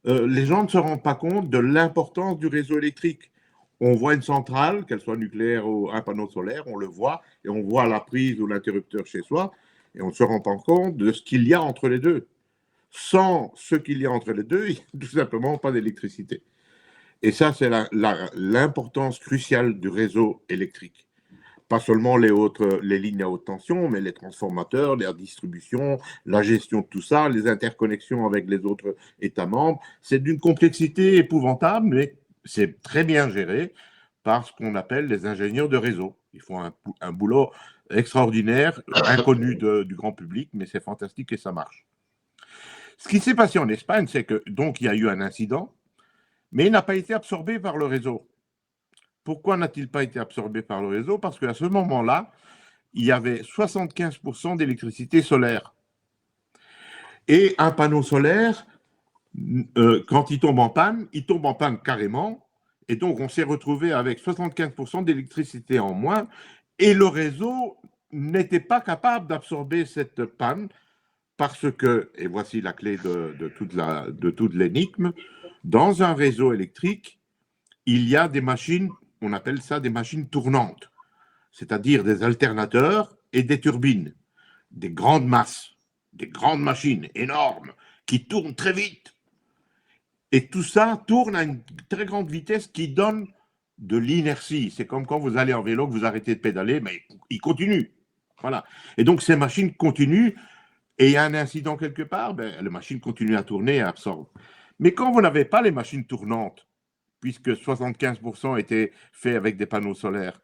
Les gens ne se rendent pas compte de l'importance du réseau électrique. On voit une centrale, qu'elle soit nucléaire ou un panneau solaire, on le voit, et on voit la prise ou l'interrupteur chez soi, et on ne se rend pas compte de ce qu'il y a entre les deux. Sans ce qu'il y a entre les deux, il n'y a tout simplement pas d'électricité. Et ça, c'est l'importance cruciale du réseau électrique. Pas seulement les lignes à haute tension, mais les transformateurs, la distribution, la gestion de tout ça, les interconnexions avec les autres États membres. C'est d'une complexité épouvantable, mais c'est très bien géré par ce qu'on appelle les ingénieurs de réseau. Ils font un boulot extraordinaire, inconnu du grand public, mais c'est fantastique et ça marche. Ce qui s'est passé en Espagne, c'est que donc il y a eu un incident, mais il n'a pas été absorbé par le réseau. Pourquoi n'a-t-il pas été absorbé par le réseau? Parce qu'à ce moment-là, il y avait 75% d'électricité solaire. Et un panneau solaire, quand il tombe en panne carrément. Et donc, on s'est retrouvé avec 75% d'électricité en moins. Et le réseau n'était pas capable d'absorber cette panne parce que, et voici la clé de toute l'énigme, dans un réseau électrique, il y a des machines, on appelle ça des machines tournantes, c'est-à-dire des alternateurs et des turbines, des grandes masses, des grandes machines énormes qui tournent très vite. Et tout ça tourne à une très grande vitesse qui donne de l'inertie. C'est comme quand vous allez en vélo, que vous arrêtez de pédaler, mais il continue. Voilà. Et donc ces machines continuent, et il y a un incident quelque part, la machine continue à tourner et absorbe. Mais quand vous n'avez pas les machines tournantes, puisque 75% étaient faits avec des panneaux solaires,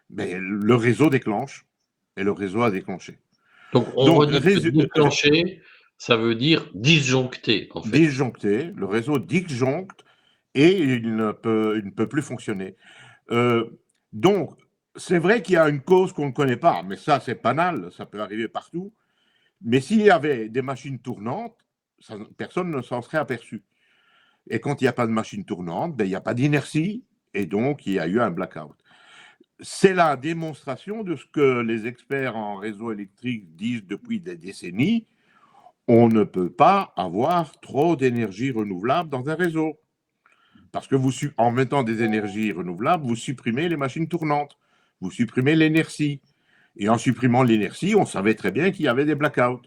le réseau déclenche, et le réseau a déclenché. Donc, on redit que déclencher, ça veut dire disjoncter, en fait. Disjoncté, le réseau disjoncte et il ne peut plus fonctionner. Donc, c'est vrai qu'il y a une cause qu'on ne connaît pas, mais ça, c'est banal, ça peut arriver partout. Mais s'il y avait des machines tournantes, personne ne s'en serait aperçu. Et quand il n'y a pas de machine tournante, il n'y a pas d'inertie, et donc il y a eu un blackout. C'est la démonstration de ce que les experts en réseau électrique disent depuis des décennies. On ne peut pas avoir trop d'énergie renouvelable dans un réseau. Parce que en mettant des énergies renouvelables, vous supprimez les machines tournantes, vous supprimez l'inertie. Et en supprimant l'inertie, on savait très bien qu'il y avait des blackouts.